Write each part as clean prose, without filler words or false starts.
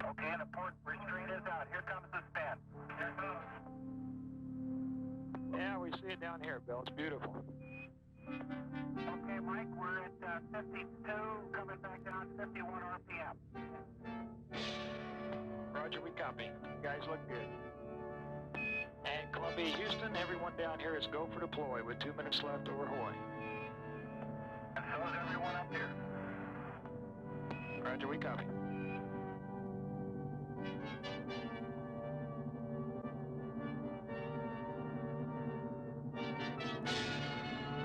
Okay, and the port restraint is out. Here comes the spin. Here it goes. Yeah, we see it down here, Bill. It's beautiful. Okay, Mike, we're at 52, coming back down to 51 RPM. Roger, we copy. You guys look good. And Columbia, Houston, everyone down here is go for deploy with 2 minutes left over Hawaii. And so is everyone up here. Roger, we copy.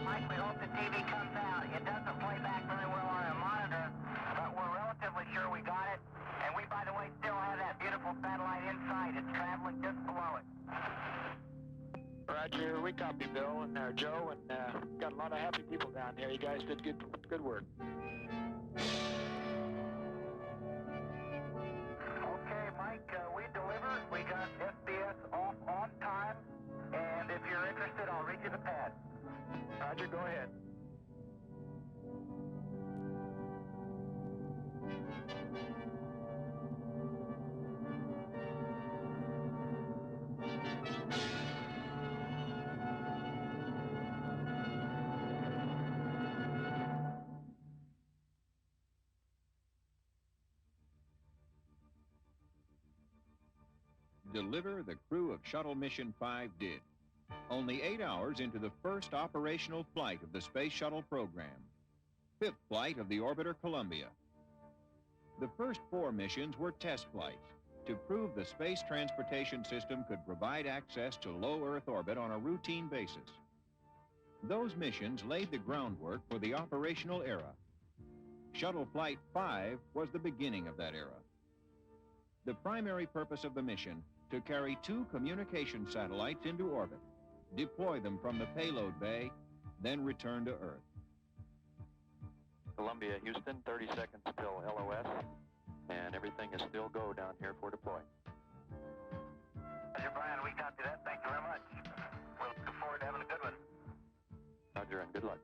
Mike, we hope the TV comes out. It doesn't play back very well on a monitor, but we're relatively sure we got it. And we, by the way, still have that beautiful satellite inside. It's traveling just below it. Roger, we copy, Bill and Joe, and got a lot of happy people down here. You guys did good work. Okay, Mike, we delivered. We got SBS off on time. And if you're interested, I'll read you the pad. Roger, go ahead. Deliver the crew of Shuttle Mission 5 did. Only 8 hours into the first operational flight of the Space Shuttle program. 5th flight of the orbiter Columbia. The first 4 missions were test flights to prove the space transportation system could provide access to low Earth orbit on a routine basis. Those missions laid the groundwork for the operational era. Shuttle Flight 5 was the beginning of that era. The primary purpose of the mission, to carry 2 communication satellites into orbit, deploy them from the payload bay, then return to Earth. Columbia, Houston, 30 seconds till LOS, and everything is still go down here for deploy. Roger, Brian, we copy that. Thank you very much. We're looking forward to having a good one. Roger, and good luck.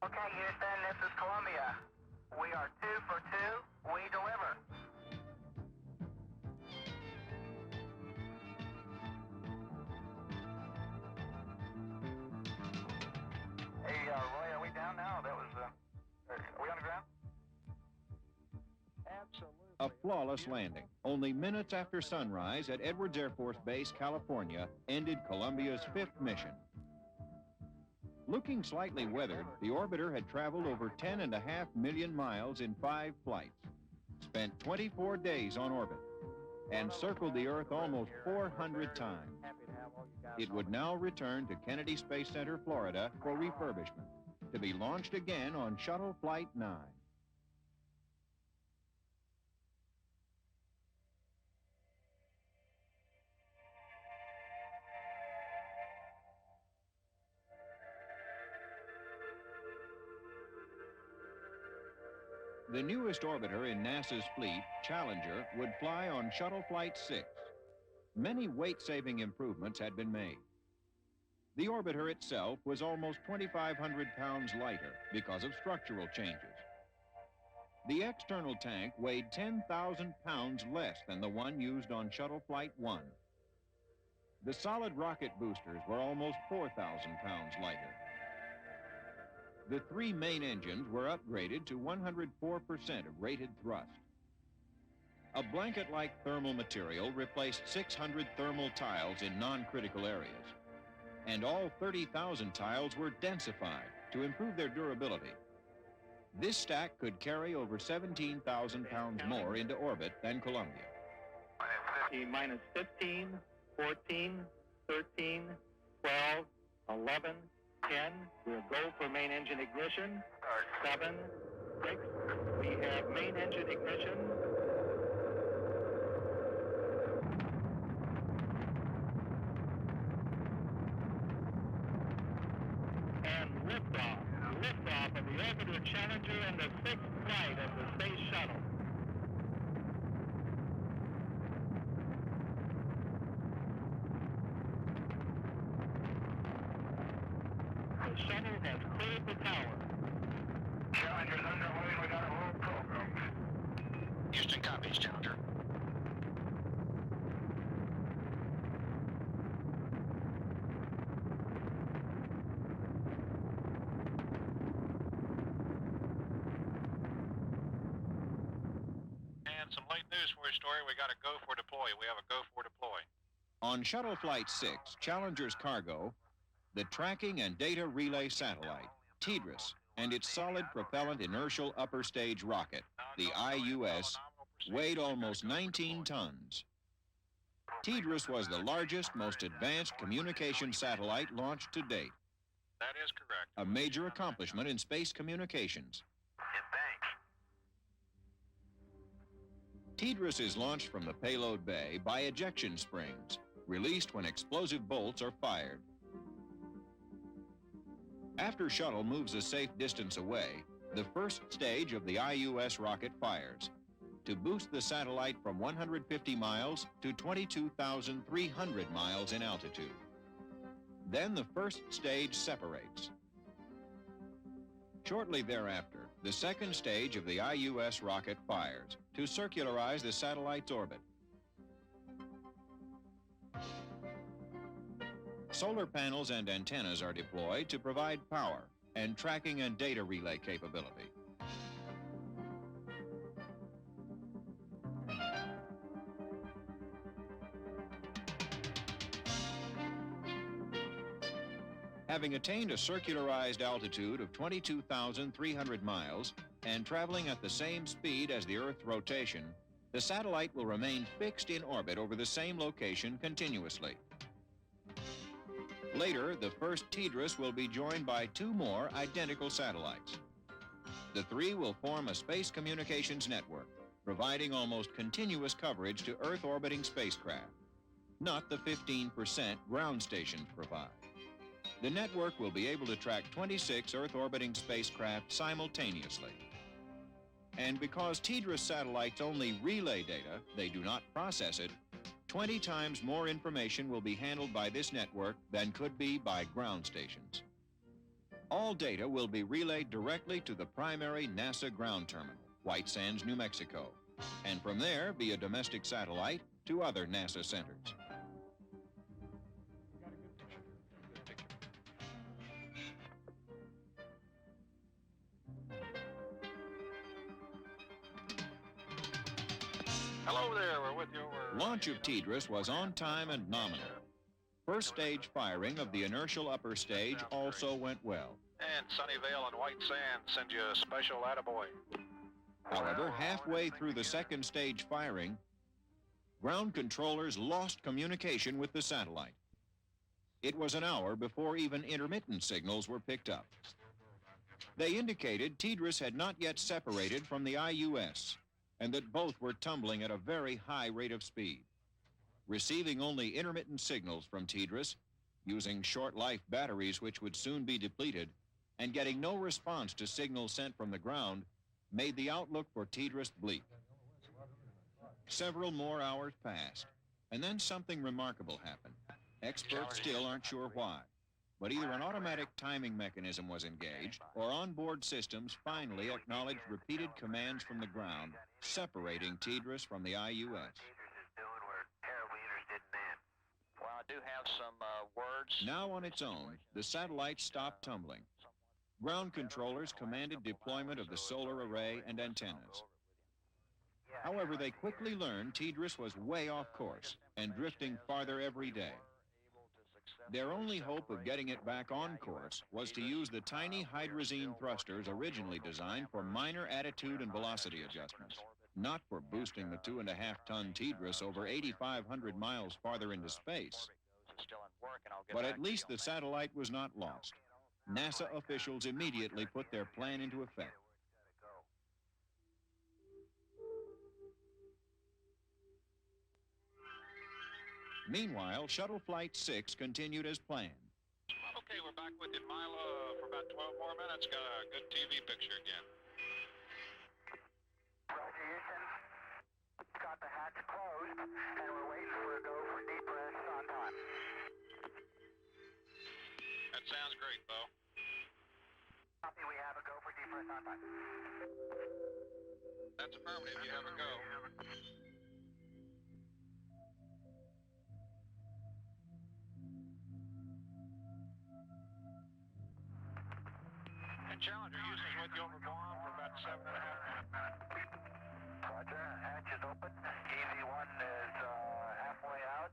Okay, Houston, this is Columbia. We are 2 for 2. We deliver. Hey, Roy, are we down now? That was, are we on the ground? Absolutely. A flawless landing. Only minutes after sunrise at Edwards Air Force Base, California, ended Columbia's 5th mission. Looking slightly weathered, the orbiter had traveled over 10.5 million miles in 5 flights, spent 24 days on orbit, and circled the Earth almost 400 times. It would now return to Kennedy Space Center, Florida, for refurbishment, to be launched again on Shuttle Flight 9. The newest orbiter in NASA's fleet, Challenger, would fly on Shuttle Flight 6. Many weight-saving improvements had been made. The orbiter itself was almost 2,500 pounds lighter because of structural changes. The external tank weighed 10,000 pounds less than the one used on Shuttle Flight 1. The solid rocket boosters were almost 4,000 pounds lighter. The 3 main engines were upgraded to 104% of rated thrust. A blanket-like thermal material replaced 600 thermal tiles in non-critical areas, and all 30,000 tiles were densified to improve their durability. This stack could carry over 17,000 pounds more into orbit than Columbia. T-minus 15, 14, 13, 12, 11, 10. We'll go for main engine ignition. 7, 6. We have main engine ignition. Orbiter Challenger and the 6th flight of the Space Shuttle. The shuttle has cleared the tower. Challenger's underway. We got a roll program. Houston copies, Challenger. And some late news for your story. We got a go for deploy. We have a go for deploy. On Shuttle Flight 6, Challenger's cargo, the Tracking and Data Relay Satellite, TDRS, and its solid propellant inertial upper stage rocket, the IUS, weighed almost 19 tons. TDRS was the largest, most advanced communication satellite launched to date, That is correct. a major accomplishment in space communications. TDRS is launched from the payload bay by ejection springs, released when explosive bolts are fired. After shuttle moves a safe distance away, the first stage of the IUS rocket fires to boost the satellite from 150 miles to 22,300 miles in altitude. Then the first stage separates. Shortly thereafter, the second stage of the IUS rocket fires to circularize the satellite's orbit. Solar panels and antennas are deployed to provide power and tracking and data relay capability. Having attained a circularized altitude of 22,300 miles and traveling at the same speed as the Earth's rotation, the satellite will remain fixed in orbit over the same location continuously. Later, the first TDRS will be joined by two more identical satellites. The three will form a space communications network, providing almost continuous coverage to Earth-orbiting spacecraft, not the 15% ground stations provide. The network will be able to track 26 Earth-orbiting spacecraft simultaneously. And because TDRS satellites only relay data, they do not process it, 20 times more information will be handled by this network than could be by ground stations. All data will be relayed directly to the primary NASA ground terminal, White Sands, New Mexico, and from there via domestic satellite to other NASA centers. Hello there, we're with you. Launch of TDRS was on time and nominal. First stage firing of the inertial upper stage also went well. And Sunnyvale and White Sands send you a special attaboy. However, halfway through the second stage firing, ground controllers lost communication with the satellite. It was an hour before even intermittent signals were picked up. They indicated TDRS had not yet separated from the IUS, and that both were tumbling at a very high rate of speed. Receiving only intermittent signals from TDRS, using short-life batteries which would soon be depleted, and getting no response to signals sent from the ground, made the outlook for TDRS bleak. Several more hours passed, and then something remarkable happened. Experts still aren't sure why, but either an automatic timing mechanism was engaged, or onboard systems finally acknowledged repeated commands from the ground, separating TDRS from the IUS. Well, I do have some words. Now on its own, the satellite stopped tumbling. Ground controllers commanded deployment of the solar array and antennas. However, they quickly learned TDRS was way off course and drifting farther every day. Their only hope of getting it back on course was to use the tiny hydrazine thrusters originally designed for minor attitude and velocity adjustments, not for boosting the 2.5-ton TDRS over 8,500 miles farther into space. But at least the satellite was not lost. NASA officials immediately put their plan into effect. Meanwhile, Shuttle Flight 6 continued as planned. Okay, we're back with you, Milo, for about 12 more minutes. Got a good TV picture again. Roger, Houston. Got the hatch closed, and we're waiting for a go for depress on time. That sounds great, Bo. Copy, we have a go for depress on time. That's affirmative. You have a go. And Challenger, Houston's with you over Guam for about 7.5 minutes. Roger, hatch is open. EV1 is halfway out.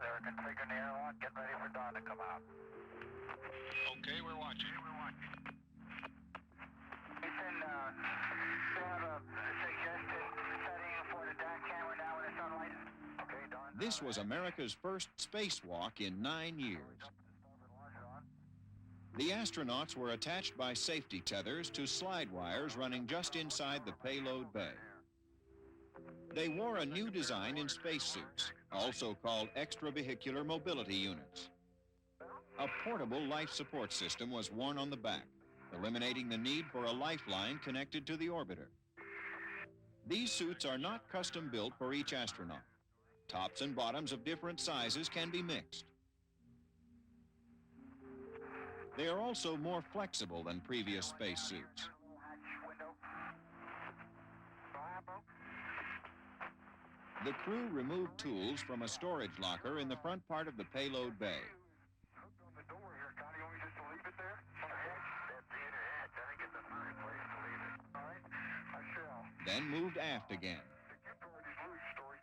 They're configuring the airlock. Get ready for Dawn to come out. Okay, we're watching. Houston, they have a suggested setting for the DAC camera now when it's sunlight. Okay, Dawn. This was America's first spacewalk in 9 years. The astronauts were attached by safety tethers to slide wires running just inside the payload bay. They wore a new design in spacesuits, also called extravehicular mobility units. A portable life support system was worn on the back, eliminating the need for a lifeline connected to the orbiter. These suits are not custom built for each astronaut. Tops and bottoms of different sizes can be mixed. They are also more flexible than previous spacesuits. The crew removed tools from a storage locker in the front part of the payload bay. Then moved aft again.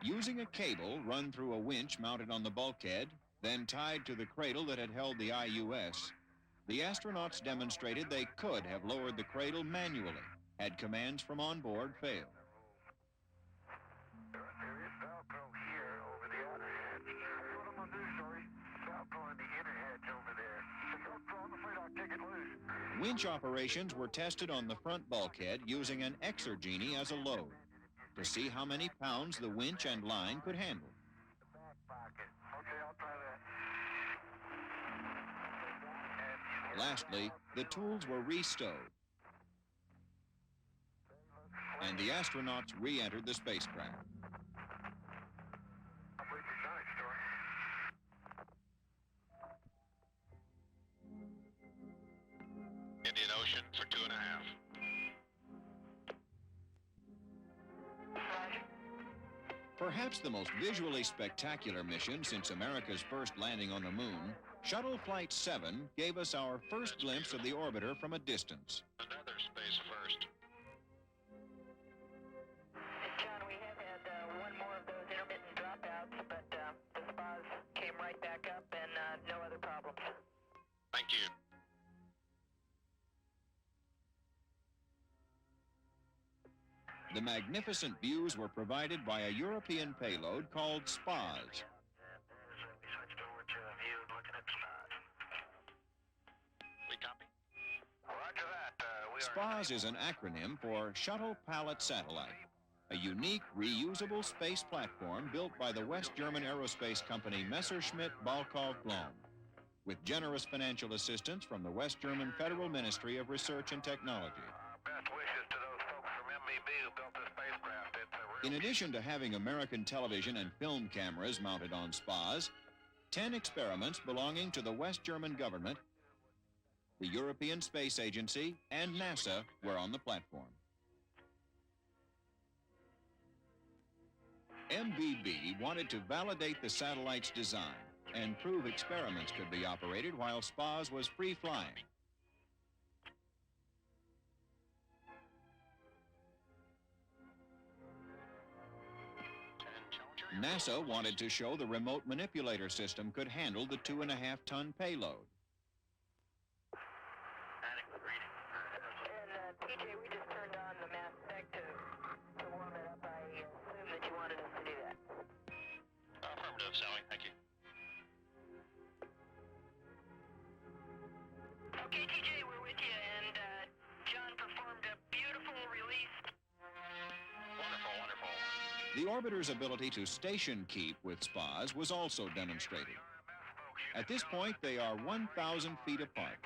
Using a cable run through a winch mounted on the bulkhead, then tied to the cradle that had held the IUS, the astronauts demonstrated they could have lowered the cradle manually had commands from on board failed. Winch operations were tested on the front bulkhead using an exergenie as a load to see how many pounds the winch and line could handle. Lastly, the tools were re-stowed, and the astronauts re-entered the spacecraft. Indian Ocean for 2.5. Perhaps the most visually spectacular mission since America's first landing on the moon, Shuttle Flight 7 gave us our first glimpse of the orbiter from a distance. Another space first. John, we have had one more of those intermittent dropouts, but the spas came right back up and no other problems. Thank you. The magnificent views were provided by a European payload called SPAS. We copy. Roger that. SPAS is an acronym for Shuttle Pallet Satellite, a unique, reusable space platform built by the West German aerospace company Messerschmitt Balkov Blom, with generous financial assistance from the West German Federal Ministry of Research and Technology. Best wishes to those folks from MBB who built this spacecraft. It's a In addition to having American television and film cameras mounted on SPAS, 10 experiments belonging to the West German government, the European Space Agency, and NASA were on the platform. MBB wanted to validate the satellite's design and prove experiments could be operated while SPAS was free flying. NASA wanted to show the remote manipulator system could handle the 2.5-ton payload. And TJ, we just turned on the mass spec to warm it up. I assume that you wanted us to do that. Affirmative, Sally. Thank you. Okay, TJ, we're with you, and John performed a beautiful release. Wonderful, wonderful. The orbiter's ability to station keep with SPAS was also demonstrated. Folks, At this point, they are 1,000 feet apart.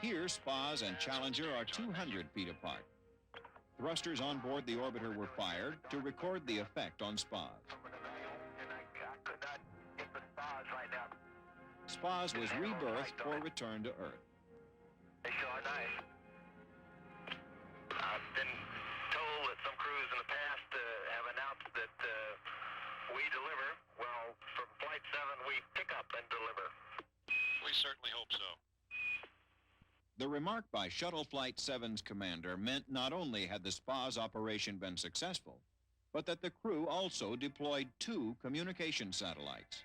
Here, SPAS and Challenger are 200 feet apart. Thrusters on board the orbiter were fired to record the effect on SPAS. SPAS was rebirthed for return to Earth. They sure are nice. I've been told that some crews in the past have announced that we deliver. Well, from Flight 7, we pick up and deliver. We certainly hope so. The remark by Shuttle Flight 7's commander meant not only had the SPAS operation been successful, but that the crew also deployed 2 communication satellites.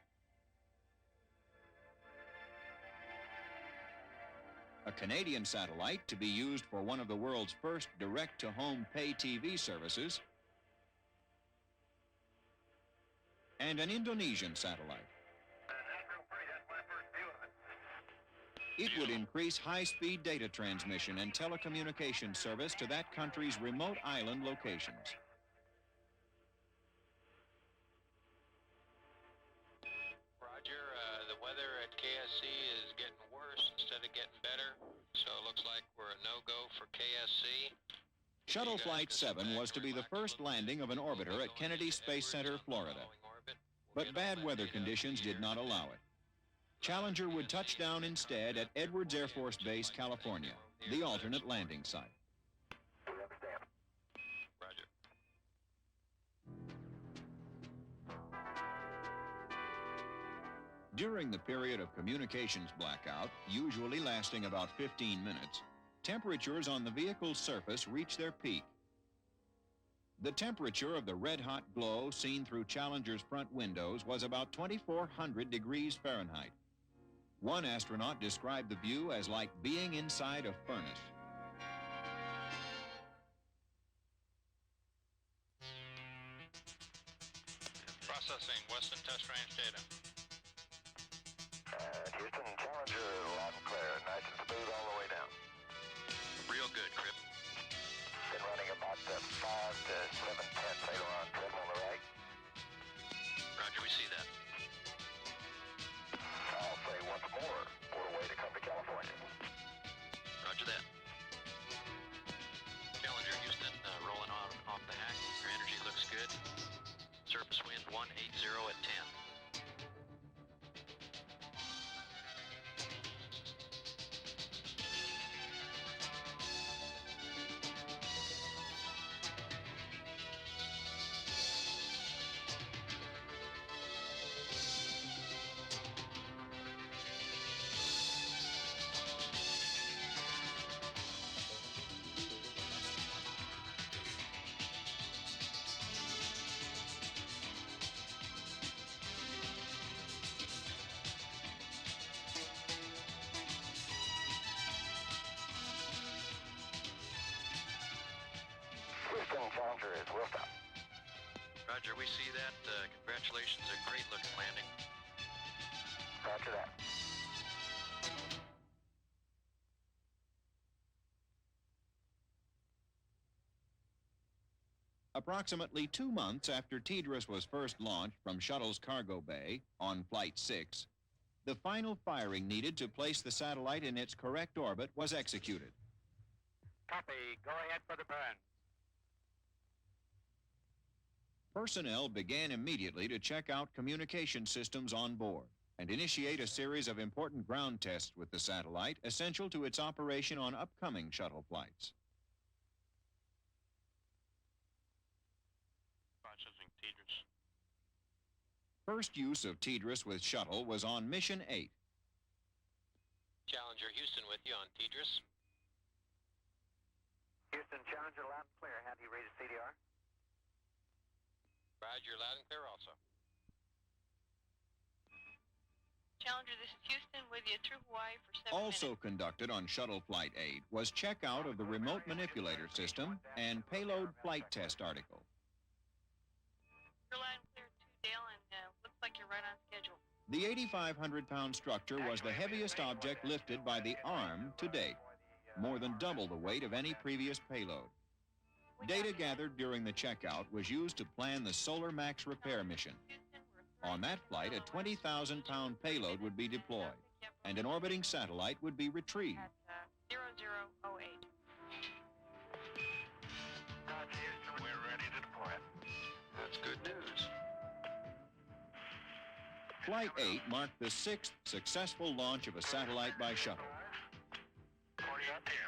A Canadian satellite to be used for one of the world's first direct-to-home pay TV services, and an Indonesian satellite. It would increase high-speed data transmission and telecommunication service to that country's remote island locations. Roger, the weather at KSC is getting worse instead of getting better, so it looks like we're a no-go for KSC. Shuttle Flight 7 was to be the first landing of an orbiter at Kennedy Space Center, Florida. But bad weather conditions did not allow it. Challenger would touch down instead at Edwards Air Force Base, California, the alternate landing site. Roger. During the period of communications blackout, usually lasting about 15 minutes, temperatures on the vehicle's surface reach their peak. The temperature of the red-hot glow seen through Challenger's front windows was about 2,400 degrees Fahrenheit. One astronaut described the view as like being inside a furnace. Processing Western test range data. Houston, Challenger, loud and clear. Nice and smooth all the way down. Real good, Crip. Been running about 5 to 7 tenths aileron trim on the right. Roger, we see that. I'll say once more, we're away to come to California. Roger that. Challenger, Houston, rolling on off the hack. Your energy looks good. Surface wind 180 at 10. Houston, Challenger is will stop. Roger, we see that. Congratulations, a great looking landing. Roger that. Approximately 2 months after TDRS was first launched from Shuttle's cargo bay on Flight 6, the final firing needed to place the satellite in its correct orbit was executed. Copy. Go ahead for the burn. Personnel began immediately to check out communication systems on board and initiate a series of important ground tests with the satellite essential to its operation on upcoming shuttle flights. Processing TDRS. First use of TDRS with Shuttle was on Mission 8. Challenger, Houston with you on TDRS. Houston, Challenger, loud and clear. How do you read a CDR? Roger, loud and clear also. Challenger, this is Houston with you through Hawaii for 7 Also minutes. conducted on Shuttle Flight 8 was checkout of the remote manipulator system and payload flight test article. You're loud and clear too, Dale, and looks like you're right on schedule. The 8,500-pound structure was the heaviest object lifted by the arm to date, more than double the weight of any previous payload. Data gathered during the checkout was used to plan the Solar Max repair mission. Houston, we're On that flight, a 20,000-pound payload would be deployed, and an orbiting satellite would be retrieved. At 0008. We're ready to deploy it. That's good news. Flight 8 marked the 6th successful launch of a satellite by shuttle. 40 up here.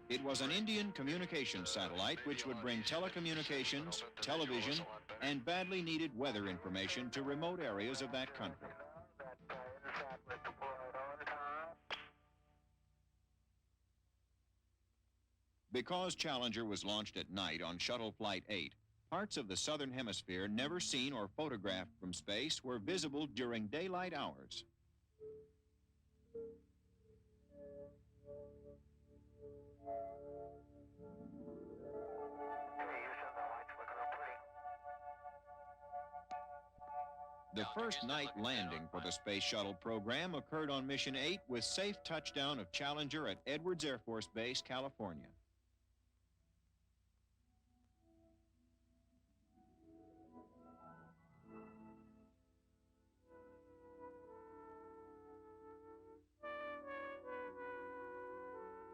It was an Indian communications satellite which would bring telecommunications, television, and badly needed weather information to remote areas of that country. Because Challenger was launched at night on Shuttle Flight 8, parts of the southern hemisphere never seen or photographed from space were visible during daylight hours. The first night landing for the Space Shuttle program occurred on Mission 8 with safe touchdown of Challenger at Edwards Air Force Base, California.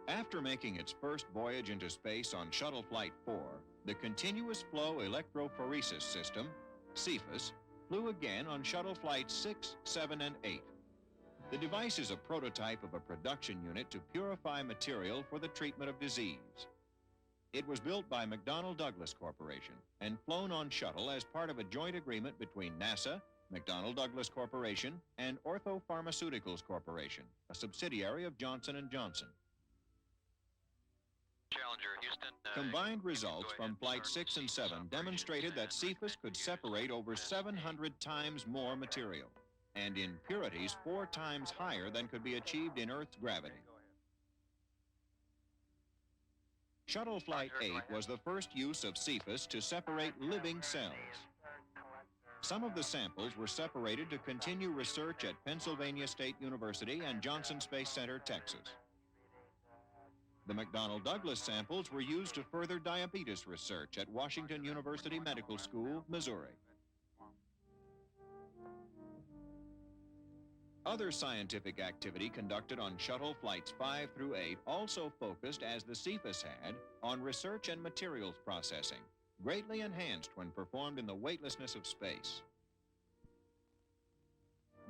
After making its first voyage into space on Shuttle Flight 4, the Continuous Flow Electrophoresis System, CEPHAS, flew again on Shuttle Flights 6, 7, and 8. The device is a prototype of a production unit to purify material for the treatment of disease. It was built by McDonnell Douglas Corporation and flown on Shuttle as part of a joint agreement between NASA, McDonnell Douglas Corporation, and Ortho Pharmaceuticals Corporation, a subsidiary of Johnson & Johnson. Challenger, Houston. Combined results from Flight 6 and 7 demonstrated that CEPHAS could separate over 700 times more material, and in purities 4 times higher than could be achieved in Earth's gravity. Shuttle Flight 8 was the first use of CEPHAS to separate living cells. Some of the samples were separated to continue research at Pennsylvania State University and Johnson Space Center, Texas. The McDonnell Douglas samples were used to further diabetes research at Washington University Medical School, Missouri. Other scientific activity conducted on Shuttle Flights 5 through 8 also focused, as the CEPHAS had, on research and materials processing, greatly enhanced when performed in the weightlessness of space.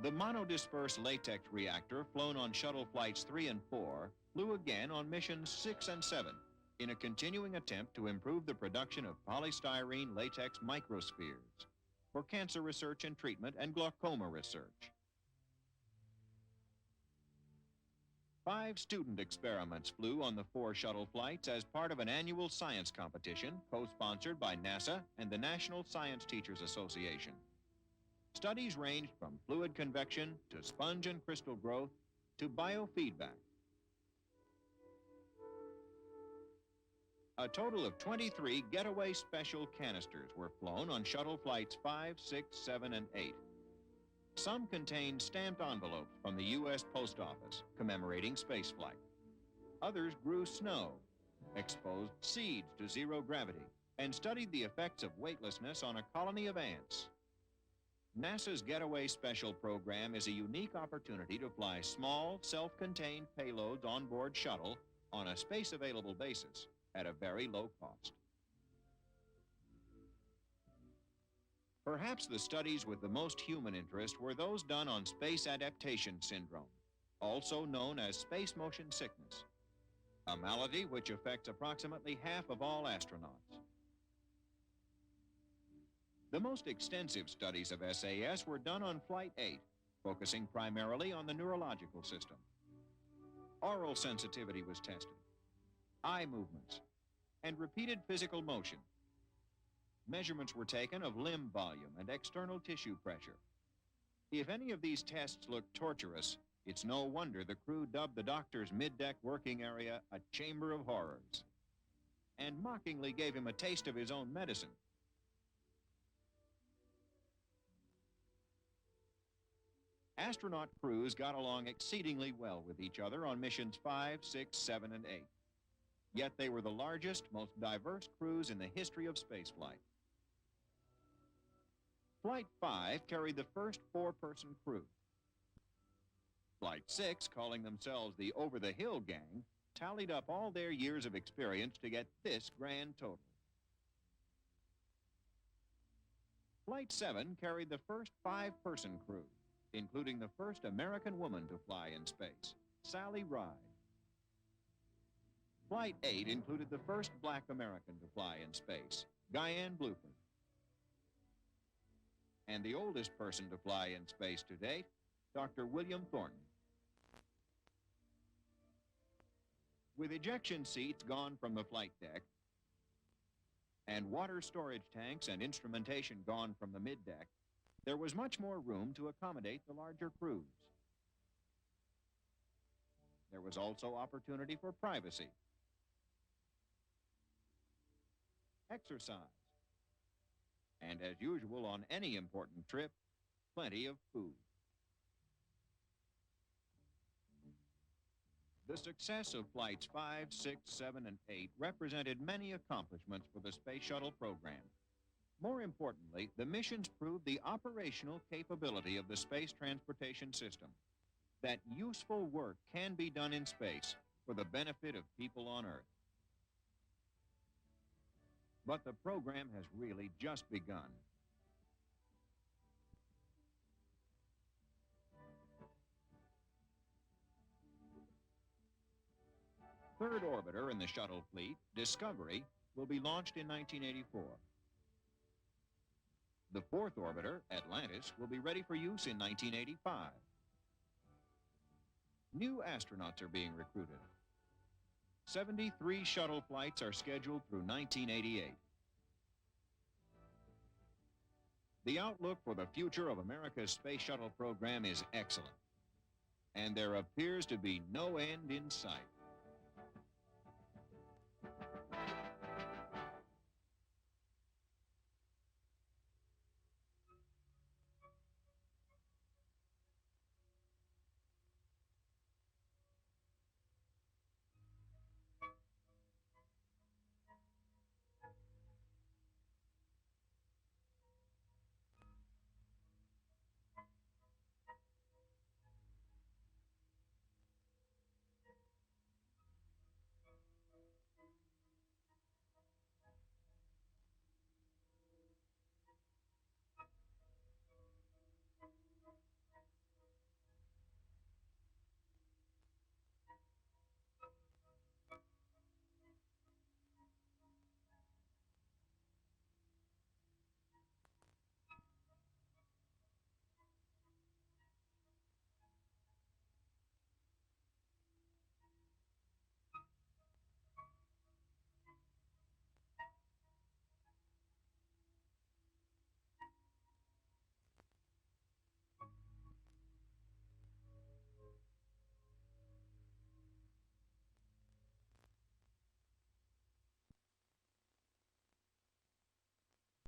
The monodisperse latex reactor flown on Shuttle Flights 3 and 4 flew again on missions 6 and 7 in a continuing attempt to improve the production of polystyrene latex microspheres for cancer research and treatment and glaucoma research. 5 student experiments flew on the 4 shuttle flights as part of an annual science competition co-sponsored by NASA and the National Science Teachers Association. Studies ranged from fluid convection to sponge and crystal growth to biofeedback. A total of 23 getaway special canisters were flown on shuttle flights 5, 6, 7, and 8. Some contained stamped envelopes from the U.S. Post Office commemorating spaceflight. Others grew snow, exposed seeds to zero gravity, and studied the effects of weightlessness on a colony of ants. NASA's Getaway Special program is a unique opportunity to fly small, self-contained payloads on board shuttle on a space-available basis at a very low cost. Perhaps the studies with the most human interest were those done on space adaptation syndrome, also known as space motion sickness, a malady which affects approximately half of all astronauts. The most extensive studies of SAS were done on Flight 8, focusing primarily on the neurological system. Oral sensitivity was tested, eye movements, and repeated physical motion. Measurements were taken of limb volume and external tissue pressure. If any of these tests looked torturous, it's no wonder the crew dubbed the doctor's mid-deck working area a chamber of horrors, and mockingly gave him a taste of his own medicine. Astronaut crews got along exceedingly well with each other on missions 5, 6, 7, and 8. Yet they were the largest, most diverse crews in the history of spaceflight. Flight 5 carried the first four-person crew. Flight 6, calling themselves the Over-the-Hill Gang, tallied up all their years of experience to get this grand total. Flight 7 carried the first five-person crew, including the first American woman to fly in space, Sally Ride. Flight 8 included the first black American to fly in space, Diane Bluford. And the oldest person to fly in space to date, Dr. William Thornton. With ejection seats gone from the flight deck, and water storage tanks and instrumentation gone from the middeck, there was much more room to accommodate the larger crews. There was also opportunity for privacy, exercise, and as usual on any important trip, plenty of food. The success of Flights 5, 6, 7, and 8 represented many accomplishments for the Space Shuttle program. More importantly, the missions proved the operational capability of the space transportation system, that useful work can be done in space for the benefit of people on Earth. But the program has really just begun. Third orbiter in the shuttle fleet, Discovery, will be launched in 1984. The fourth orbiter, Atlantis, will be ready for use in 1985. New astronauts are being recruited. 73 shuttle flights are scheduled through 1988. The outlook for the future of America's space shuttle program is excellent, and there appears to be no end in sight.